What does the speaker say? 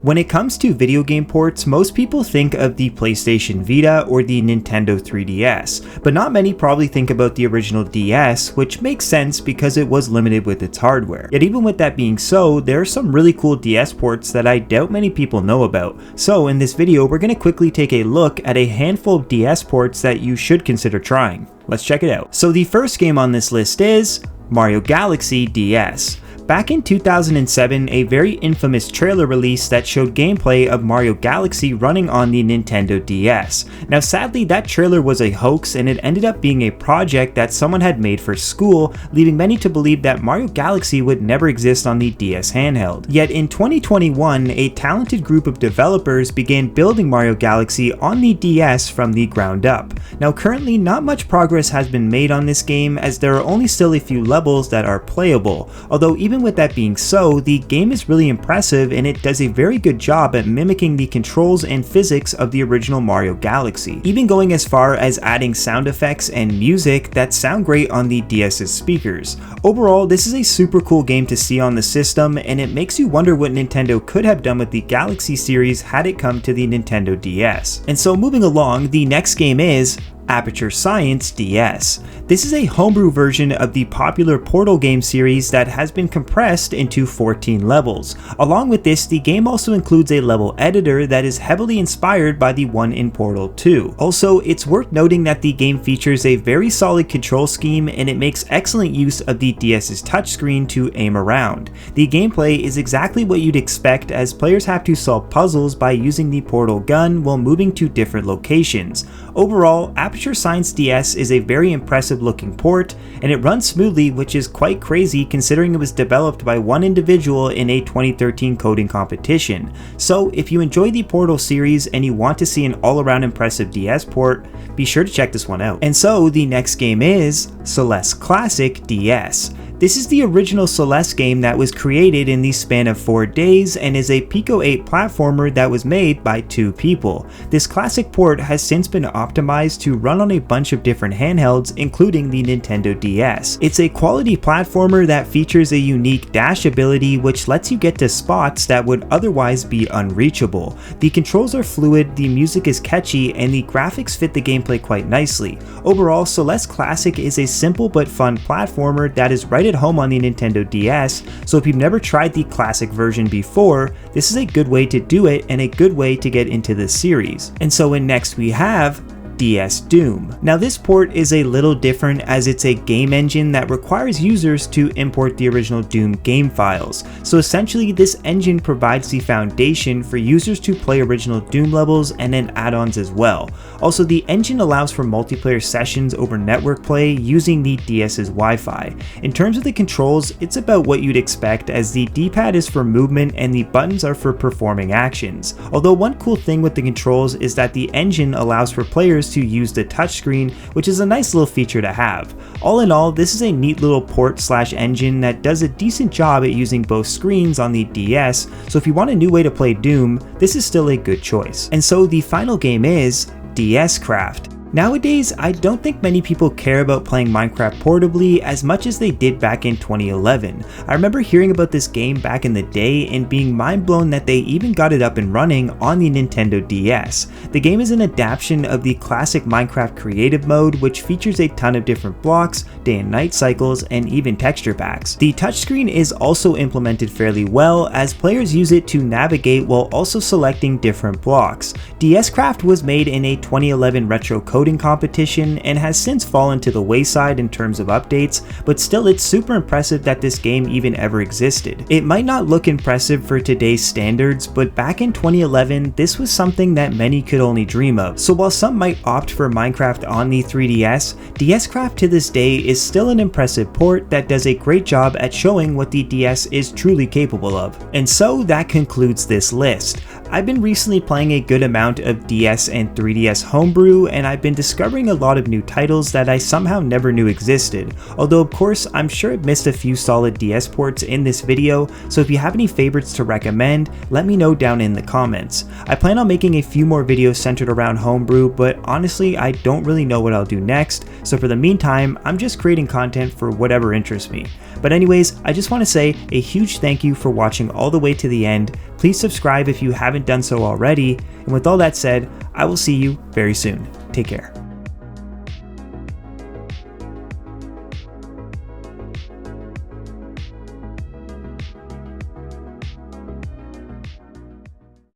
When it comes to video game ports, most people think of the PlayStation Vita or the Nintendo 3DS, but not many probably think about the original DS, which makes sense because it was limited with its hardware. Yet even with that being so, there are some really cool DS ports that I doubt many people know about. So in this video, we're going to quickly take a look at a handful of DS ports that you should consider trying. Let's check it out. So the first game on this list is Mario Galaxy DS. Back in 2007, a very infamous trailer released that showed gameplay of Mario Galaxy running on the Nintendo DS. Now sadly, that trailer was a hoax and it ended up being a project that someone had made for school, leaving many to believe that Mario Galaxy would never exist on the DS handheld. Yet in 2021, a talented group of developers began building Mario Galaxy on the DS from the ground up. Now currently, not much progress has been made on this game as there are only still a few levels that are playable, although even with that being so, the game is really impressive and it does a very good job at mimicking the controls and physics of the original Mario Galaxy, even going as far as adding sound effects and music that sound great on the DS's speakers. Overall, this is a super cool game to see on the system, and it makes you wonder what Nintendo could have done with the Galaxy series had it come to the Nintendo DS. And so moving along, the next game is Aperture Science DS. This is a homebrew version of the popular Portal game series that has been compressed into 14 levels. Along with this, the game also includes a level editor that is heavily inspired by the one in Portal 2. Also, it's worth noting that the game features a very solid control scheme and it makes excellent use of the DS's touchscreen to aim around. The gameplay is exactly what you'd expect as players have to solve puzzles by using the Portal gun while moving to different locations. Overall, Aperture Science DS is a very impressive looking port, and it runs smoothly, which is quite crazy considering it was developed by one individual in a 2013 coding competition. So if you enjoy the Portal series and you want to see an all-around impressive DS port, be sure to check this one out. And so the next game is Celeste Classic DS. This is the original Celeste game that was created in the span of 4 days and is a Pico 8 platformer that was made by 2 people. This classic port has since been optimized to run on a bunch of different handhelds, including the Nintendo DS. It's a quality platformer that features a unique dash ability which lets you get to spots that would otherwise be unreachable. The controls are fluid, the music is catchy, and the graphics fit the gameplay quite nicely. Overall, Celeste Classic is a simple but fun platformer that is right at home on the Nintendo DS, so if you've never tried the classic version before, this is a good way to do it and a good way to get into this series. And so in next we have DS Doom. Now this port is a little different as it's a game engine that requires users to import the original Doom game files. So essentially this engine provides the foundation for users to play original Doom levels and then add-ons as well. Also, the engine allows for multiplayer sessions over network play using the DS's Wi-Fi. In terms of the controls, it's about what you'd expect as the D-pad is for movement and the buttons are for performing actions. Although one cool thing with the controls is that the engine allows for players to use the touchscreen, which is a nice little feature to have. All in all, this is a neat little port slash engine that does a decent job at using both screens on the DS, so if you want a new way to play Doom, this is still a good choice. And so the final game is DSCraft. Nowadays, I don't think many people care about playing Minecraft portably as much as they did back in 2011. I remember hearing about this game back in the day and being mind blown that they even got it up and running on the Nintendo DS. The game is an adaptation of the classic Minecraft creative mode, which features a ton of different blocks, day and night cycles, and even texture packs. The touchscreen is also implemented fairly well as players use it to navigate while also selecting different blocks. DSCraft was made in a 2011 retro coding competition and has since fallen to the wayside in terms of updates, but still it's super impressive that this game even ever existed. It might not look impressive for today's standards, but back in 2011 this was something that many could only dream of. So while some might opt for Minecraft on the 3DS, DSCraft to this day is still an impressive port that does a great job at showing what the DS is truly capable of. And so that concludes this list. I've been recently playing a good amount of DS and 3DS homebrew, and I've been been discovering a lot of new titles that I somehow never knew existed, although of course I'm sure I've missed a few solid DS ports in this video, so if you have any favorites to recommend, let me know down in the comments. I plan on making a few more videos centered around homebrew, but honestly I don't really know what I'll do next, so for the meantime I'm just creating content for whatever interests me. But anyways, I just want to say a huge thank you for watching all the way to the end. Please subscribe if you haven't done so already, and with all that said, I will see you very soon. Take care.